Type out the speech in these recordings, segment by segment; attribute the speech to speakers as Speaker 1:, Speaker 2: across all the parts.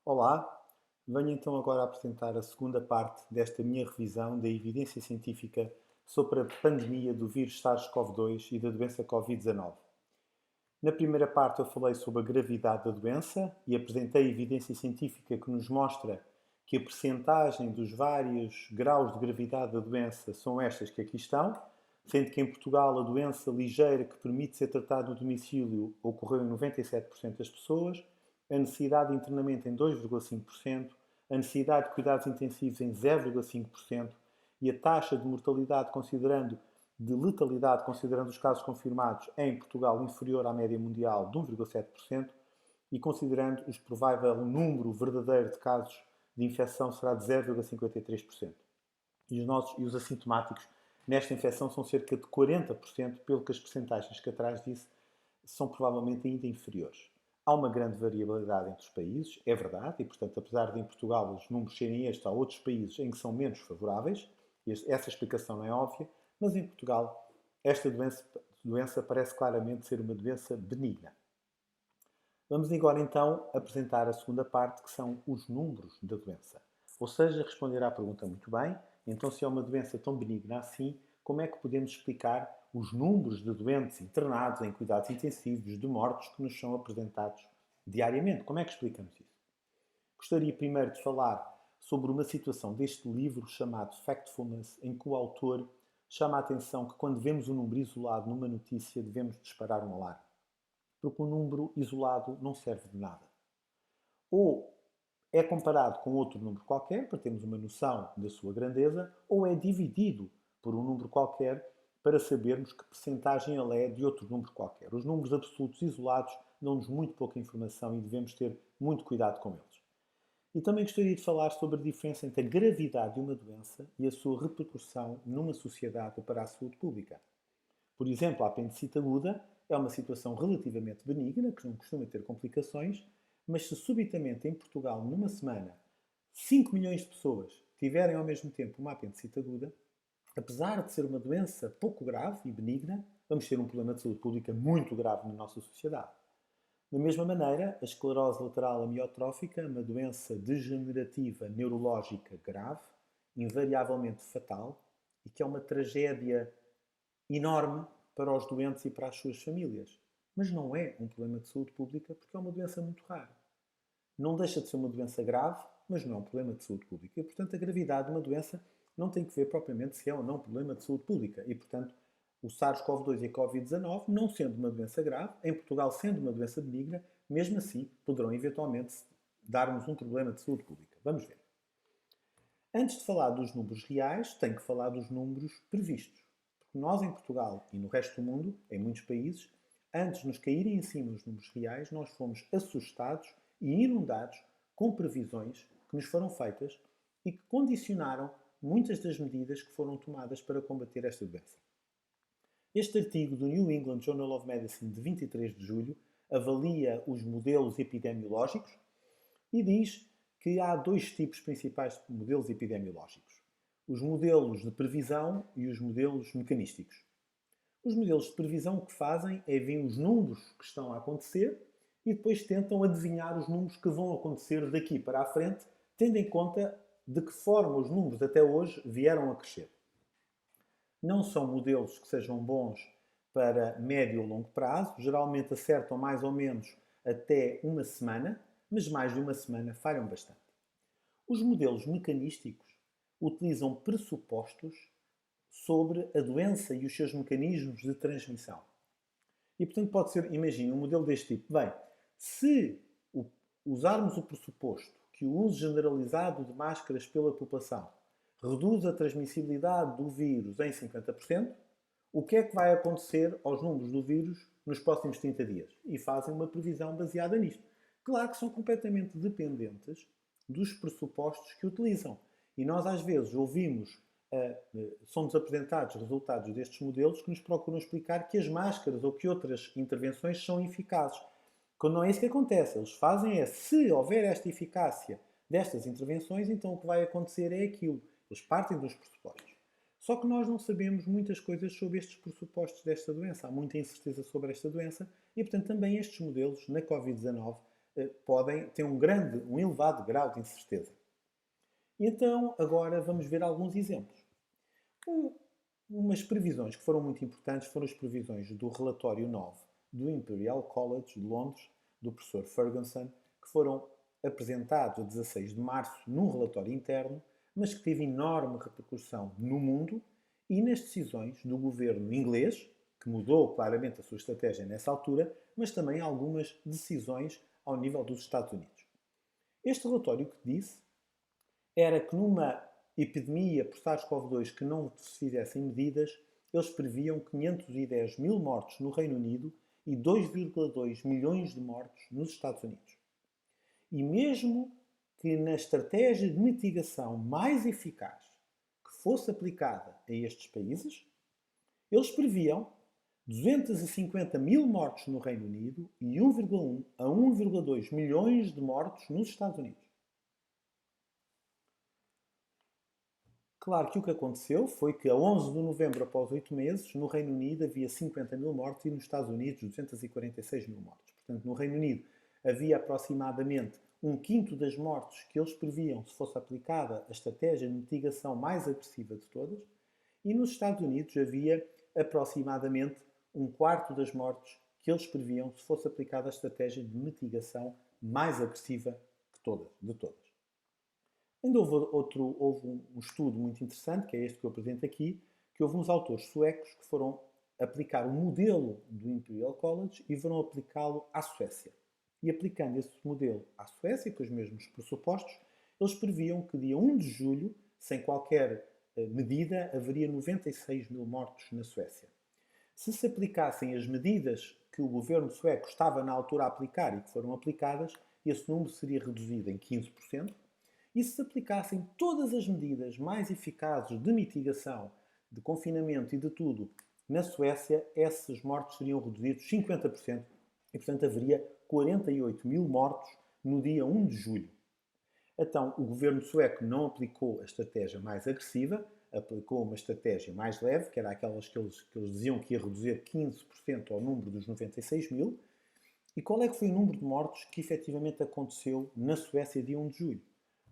Speaker 1: Olá, venho então agora apresentar a segunda parte desta minha revisão da evidência científica sobre a pandemia do vírus SARS-CoV-2 e da doença Covid-19. Na primeira parte eu falei sobre a gravidade da doença e apresentei a evidência científica que nos mostra que a percentagem dos vários graus de gravidade da doença são estas que aqui estão, sendo que em Portugal a doença ligeira que permite ser tratada no domicílio ocorreu em 97% das pessoas, a necessidade de internamento em 2,5%, a necessidade de cuidados intensivos em 0,5% e a taxa de mortalidade de letalidade, considerando os casos confirmados, é em Portugal inferior à média mundial de 1,7% e considerando o provável número verdadeiro de casos de infecção será de 0,53%. E os assintomáticos nesta infecção são cerca de 40%, pelo que as percentagens que atrás disse são provavelmente ainda inferiores. Há uma grande variabilidade entre os países, é verdade, e portanto, apesar de em Portugal os números serem estes, há outros países em que são menos favoráveis, essa explicação não é óbvia, mas em Portugal esta doença parece claramente ser uma doença benigna. Vamos agora então apresentar a segunda parte, que são os números da doença. Ou seja, responder à pergunta muito bem, então se é uma doença tão benigna assim, como é que podemos explicar os números de doentes internados em cuidados intensivos, de mortos que nos são apresentados diariamente? Como é que explicamos isso? Gostaria primeiro de falar sobre uma situação deste livro chamado Factfulness, em que o autor chama a atenção que quando vemos um número isolado numa notícia devemos disparar um alarme, porque um número isolado não serve de nada. Ou é comparado com outro número qualquer, para termos uma noção da sua grandeza, ou é dividido por um número qualquer para sabermos que percentagem ele é de outro número qualquer. Os números absolutos isolados dão-nos muito pouca informação e devemos ter muito cuidado com eles. E também gostaria de falar sobre a diferença entre a gravidade de uma doença e a sua repercussão numa sociedade para a saúde pública. Por exemplo, a apendicite aguda é uma situação relativamente benigna, que não costuma ter complicações, mas se subitamente em Portugal, numa semana, 5 milhões de pessoas tiverem ao mesmo tempo uma apendicite aguda, apesar de ser uma doença pouco grave e benigna, vamos ter um problema de saúde pública muito grave na nossa sociedade. Da mesma maneira, a esclerose lateral amiotrófica é uma doença degenerativa neurológica grave, invariavelmente fatal, e que é uma tragédia enorme para os doentes e para as suas famílias. Mas não é um problema de saúde pública porque é uma doença muito rara. Não deixa de ser uma doença grave, mas não é um problema de saúde pública. E, portanto, a gravidade de uma doença não tem que ver propriamente se é ou não um problema de saúde pública. E, portanto, o SARS-CoV-2 e a Covid-19, não sendo uma doença grave, em Portugal sendo uma doença benigna, mesmo assim poderão eventualmente dar-nos um problema de saúde pública. Vamos ver. Antes de falar dos números reais, tenho que falar dos números previstos. Porque nós em Portugal e no resto do mundo, em muitos países, antes de nos caírem em cima os números reais, nós fomos assustados e inundados com previsões que nos foram feitas e que condicionaram muitas das medidas que foram tomadas para combater esta doença. Este artigo do New England Journal of Medicine de 23 de julho avalia os modelos epidemiológicos e diz que há dois tipos principais de modelos epidemiológicos: os modelos de previsão e os modelos mecanísticos. Os modelos de previsão o que fazem é ver os números que estão a acontecer e depois tentam adivinhar os números que vão acontecer daqui para a frente, tendo em conta de que forma os números até hoje vieram a crescer. Não são modelos que sejam bons para médio ou longo prazo, geralmente acertam mais ou menos até uma semana, mas mais de uma semana falham bastante. Os modelos mecanísticos utilizam pressupostos sobre a doença e os seus mecanismos de transmissão. E, portanto, pode ser, imagine, um modelo deste tipo. Bem, se usarmos o pressuposto que o uso generalizado de máscaras pela população reduz a transmissibilidade do vírus em 50%, o que é que vai acontecer aos números do vírus nos próximos 30 dias? E fazem uma previsão baseada nisto. Claro que são completamente dependentes dos pressupostos que utilizam. E nós, às vezes, ouvimos, são-nos apresentados resultados destes modelos que nos procuram explicar que as máscaras ou que outras intervenções são eficazes. Quando não é isso que acontece. Eles fazem é, se houver esta eficácia destas intervenções, então o que vai acontecer é aquilo. Eles partem dos pressupostos. Só que nós não sabemos muitas coisas sobre estes pressupostos desta doença. Há muita incerteza sobre esta doença e, portanto, também estes modelos na Covid-19 podem ter um elevado grau de incerteza. Então, agora vamos ver alguns exemplos. Umas previsões que foram muito importantes foram as previsões do relatório 9 do Imperial College de Londres, do professor Ferguson, que foram apresentados a 16 de março num relatório interno, mas que teve enorme repercussão no mundo e nas decisões do governo inglês, que mudou claramente a sua estratégia nessa altura, mas também algumas decisões ao nível dos Estados Unidos. Este relatório que disse era que numa epidemia por SARS-CoV-2 que não se fizessem medidas, eles previam 510 mil mortos no Reino Unido e 2,2 milhões de mortos nos Estados Unidos. E mesmo que na estratégia de mitigação mais eficaz que fosse aplicada a estes países, eles previam 250 mil mortos no Reino Unido e 1,1 a 1,2 milhões de mortos nos Estados Unidos. Claro que o que aconteceu foi que a 11 de novembro, após 8 meses, no Reino Unido havia 50 mil mortos e nos Estados Unidos 246 mil mortos. Portanto, no Reino Unido havia aproximadamente um quinto das mortes que eles previam se fosse aplicada a estratégia de mitigação mais agressiva de todas, e nos Estados Unidos havia aproximadamente um quarto das mortes que eles previam se fosse aplicada a estratégia de mitigação mais agressiva de todas. Ainda houve um estudo muito interessante, que é este que eu apresento aqui, que houve uns autores suecos que foram aplicar o modelo do Imperial College e foram aplicá-lo à Suécia. E aplicando esse modelo à Suécia, com os mesmos pressupostos, eles previam que dia 1 de julho, sem qualquer medida, haveria 96 mil mortos na Suécia. Se se aplicassem as medidas que o governo sueco estava na altura a aplicar e que foram aplicadas, esse número seria reduzido em 15%. E se se aplicassem todas as medidas mais eficazes de mitigação, de confinamento e de tudo na Suécia, esses mortos seriam reduzidos 50% e, portanto, haveria 48 mil mortos no dia 1 de julho. Então, o governo sueco não aplicou a estratégia mais agressiva, aplicou uma estratégia mais leve, que era aquelas que eles diziam que ia reduzir 15% ao número dos 96 mil. E qual é que foi o número de mortos que efetivamente aconteceu na Suécia dia 1 de julho?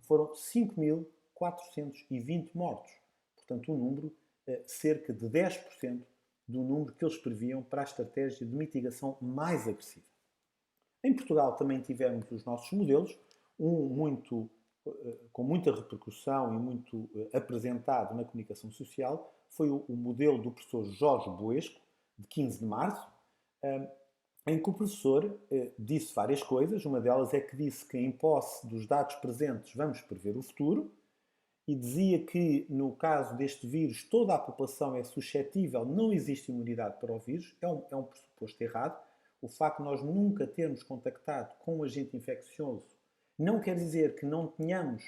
Speaker 1: Foram 5.420 mortos. Portanto, um número cerca de 10% do número que eles previam para a estratégia de mitigação mais agressiva. Em Portugal também tivemos os nossos modelos, com muita repercussão e muito apresentado na comunicação social, foi o modelo do professor Jorge Boesco, de 15 de março, em que o professor disse várias coisas. Uma delas é que disse que, em posse dos dados presentes, vamos prever o futuro, e dizia que, no caso deste vírus, toda a população é suscetível, não existe imunidade para o vírus. É um pressuposto errado. O facto de nós nunca termos contactado com um agente infeccioso não quer dizer que não tenhamos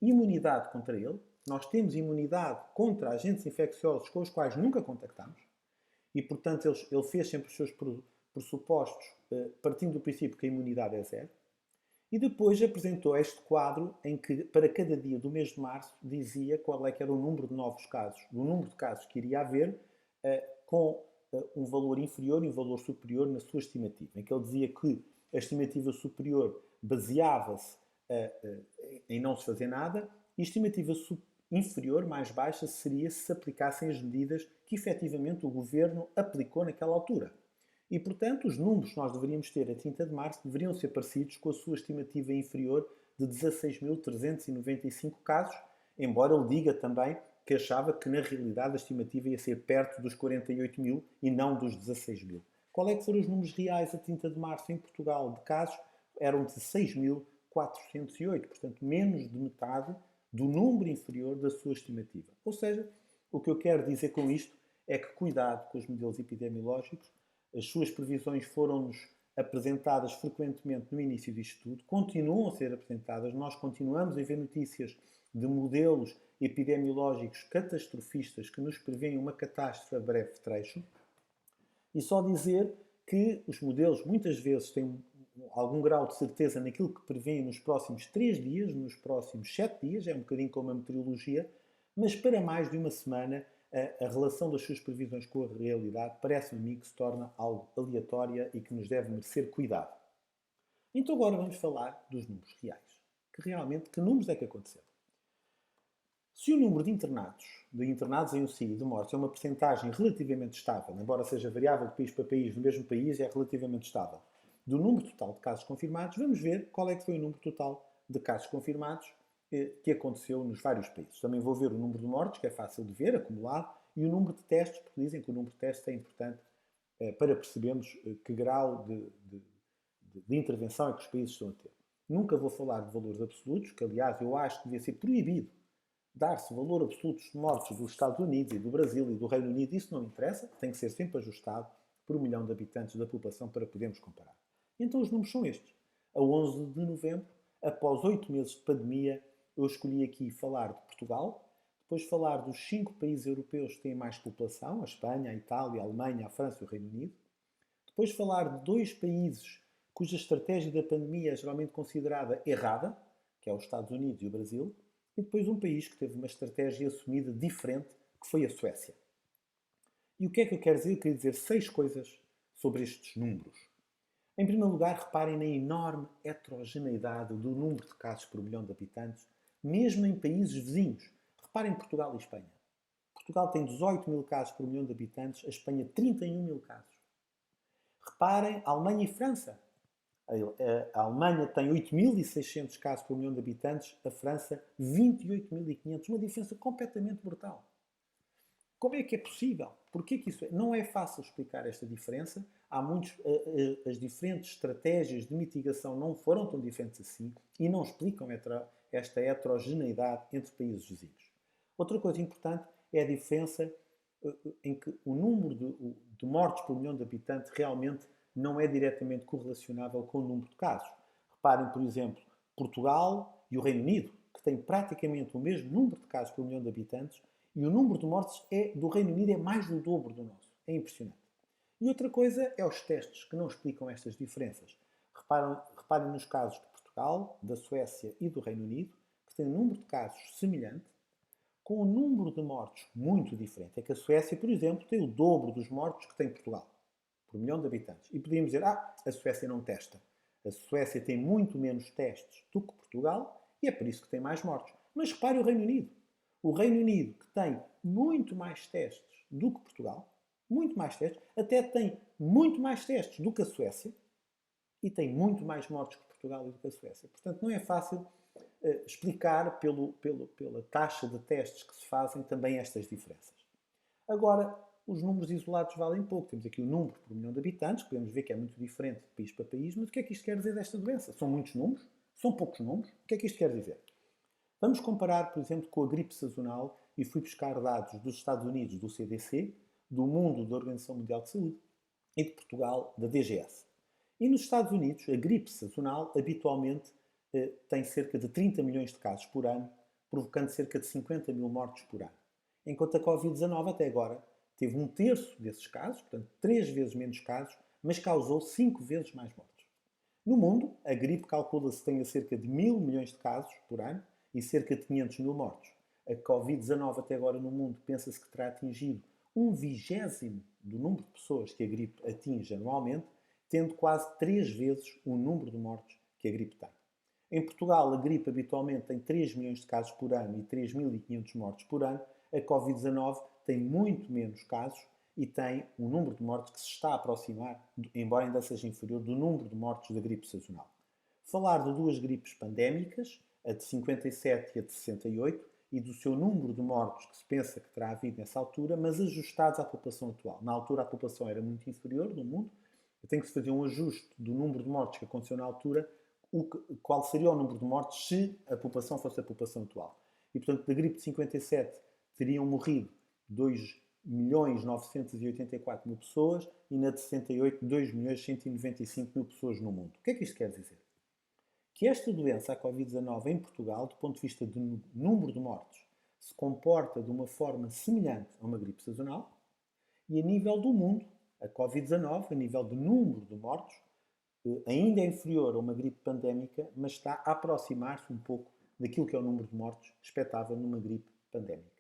Speaker 1: imunidade contra ele. Nós temos imunidade contra agentes infecciosos com os quais nunca contactamos. E, portanto, ele fez sempre os seus pressupostos partindo do princípio que a imunidade é zero. E depois apresentou este quadro em que, para cada dia do mês de março, dizia qual é que era o número de novos casos, o número de casos que iria haver, com um valor inferior e um valor superior na sua estimativa. Em que ele dizia que a estimativa superior baseava-se em não se fazer nada e a estimativa inferior, mais baixa, seria se aplicassem as medidas que efetivamente o governo aplicou naquela altura. E, portanto, os números que nós deveríamos ter a 30 de março deveriam ser parecidos com a sua estimativa inferior de 16.395 casos, embora ele diga também que achava que, na realidade, a estimativa ia ser perto dos 48 mil e não dos 16 mil. Qual é que foram os números reais a 30 de março em Portugal de casos? Eram de 6.408, portanto, menos de metade do número inferior da sua estimativa. Ou seja, o que eu quero dizer com isto é que cuidado com os modelos epidemiológicos. As suas previsões foram-nos apresentadas frequentemente no início disto tudo, continuam a ser apresentadas, nós continuamos a ver notícias de modelos epidemiológicos catastrofistas que nos prevêem uma catástrofe a breve trecho. E só dizer que os modelos muitas vezes têm algum grau de certeza naquilo que prevêem nos próximos 3 dias, nos próximos 7 dias, é um bocadinho como a meteorologia, mas para mais de uma semana a relação das suas previsões com a realidade parece-me a mim que se torna algo aleatória e que nos deve merecer cuidado. Então agora vamos falar dos números reais. Que números é que aconteceram? Se o número de internados em UCI e de mortes é uma percentagem relativamente estável, embora seja variável de país para país, no mesmo país é relativamente estável, do número total de casos confirmados, vamos ver qual é que foi o número total de casos confirmados que aconteceu nos vários países. Também vou ver o número de mortes, que é fácil de ver, acumulado, e o número de testes, porque dizem que o número de testes é importante para percebermos que grau de intervenção é que os países estão a ter. Nunca vou falar de valores absolutos, que aliás eu acho que devia ser proibido dar-se valor absoluto de mortes dos Estados Unidos e do Brasil e do Reino Unido. Isso não interessa, tem que ser sempre ajustado por 1 milhão de habitantes da população para podermos comparar. Então os números são estes. A 11 de novembro, após 8 meses de pandemia, eu escolhi aqui falar de Portugal, depois falar dos 5 países europeus que têm mais população, a Espanha, a Itália, a Alemanha, a França e o Reino Unido, depois falar de 2 países cuja estratégia da pandemia é geralmente considerada errada, que é os Estados Unidos e o Brasil, e depois um país que teve uma estratégia assumida diferente, que foi a Suécia. E o que é que eu quero dizer? Eu quero dizer 6 coisas sobre estes números. Em primeiro lugar, reparem na enorme heterogeneidade do número de casos por 1 milhão de habitantes, mesmo em países vizinhos. Reparem Portugal e Espanha. Portugal tem 18 mil casos por 1 milhão de habitantes, a Espanha 31 mil casos. Reparem Alemanha e França. A Alemanha tem 8.600 casos por 1 milhão de habitantes, a França 28.500, uma diferença completamente brutal. Como é que é possível? Porquê que isso é? Não é fácil explicar esta diferença. As diferentes estratégias de mitigação não foram tão diferentes assim e não explicam esta heterogeneidade entre países vizinhos. Outra coisa importante é a diferença em que o número de mortes por 1 milhão de habitantes realmente não é diretamente correlacionável com o número de casos. Reparem, por exemplo, Portugal e o Reino Unido, que têm praticamente o mesmo número de casos por 1 milhão de habitantes, e o número de mortes do Reino Unido é mais do dobro do nosso. É impressionante. E outra coisa é os testes, que não explicam estas diferenças. Reparem nos casos de Portugal, da Suécia e do Reino Unido, que têm um número de casos semelhante, com um número de mortes muito diferente. É que a Suécia, por exemplo, tem o dobro dos mortos que tem Portugal, por 1 milhão de habitantes. E podíamos dizer, a Suécia não testa. A Suécia tem muito menos testes do que Portugal e é por isso que tem mais mortes. Mas repare o Reino Unido. O Reino Unido, que tem muito mais testes do que Portugal, muito mais testes, até tem muito mais testes do que a Suécia e tem muito mais mortes que Portugal e do que a Suécia. Portanto, não é fácil explicar pela taxa de testes que se fazem também estas diferenças. Agora, os números isolados valem pouco. Temos aqui o número por 1 milhão de habitantes, podemos ver que é muito diferente de país para país, mas o que é que isto quer dizer desta doença? São muitos números? São poucos números? O que é que isto quer dizer? Vamos comparar, por exemplo, com a gripe sazonal e fui buscar dados dos Estados Unidos, do CDC, do mundo, da Organização Mundial de Saúde, e de Portugal, da DGS. E nos Estados Unidos, a gripe sazonal habitualmente tem cerca de 30 milhões de casos por ano, provocando cerca de 50 mil mortes por ano. Enquanto a Covid-19 até agora teve 1/3 desses casos, portanto 3 vezes menos casos, mas causou 5 vezes mais mortes. No mundo, a gripe calcula-se que tenha cerca de 1.000 milhões de casos por ano e cerca de 500 mil mortos. A Covid-19 até agora no mundo pensa-se que terá atingido 1/20 do número de pessoas que a gripe atinge anualmente, tendo quase 3 vezes o número de mortes que a gripe tem. Em Portugal, a gripe habitualmente tem 3 milhões de casos por ano e 3.500 mortes por ano. A Covid-19 tem muito menos casos e tem um número de mortes que se está a aproximar, embora ainda seja inferior, do número de mortes da gripe sazonal. Falar de duas gripes pandémicas, a de 57 e a de 68, e do seu número de mortos que se pensa que terá havido nessa altura, mas ajustados à população atual. Na altura a população era muito inferior no mundo, tem que se fazer um ajuste do número de mortes que aconteceu na altura, qual seria o número de mortes se a população fosse a população atual. E, portanto, da gripe de 57 teriam morrido 2.984.000 pessoas e na de 68, 2.195.000 pessoas no mundo. O que é que isto quer dizer? Que esta doença, a Covid-19, em Portugal, do ponto de vista do número de mortes, se comporta de uma forma semelhante a uma gripe sazonal e a nível do mundo, a Covid-19, a nível de número de mortos, ainda é inferior a uma gripe pandémica, mas está a aproximar-se um pouco daquilo que é o número de mortes expectável numa gripe pandémica.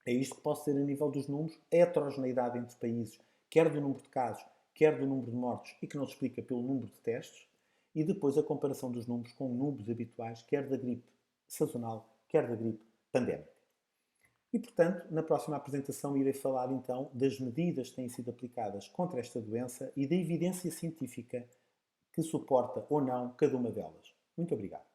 Speaker 1: É isto que posso dizer a nível dos números, a heterogeneidade entre países, quer do número de casos, quer do número de mortes, e que não se explica pelo número de testes, e depois a comparação dos números com números habituais, quer da gripe sazonal, quer da gripe pandémica. E, portanto, na próxima apresentação irei falar então das medidas que têm sido aplicadas contra esta doença e da evidência científica que suporta ou não cada uma delas. Muito obrigado.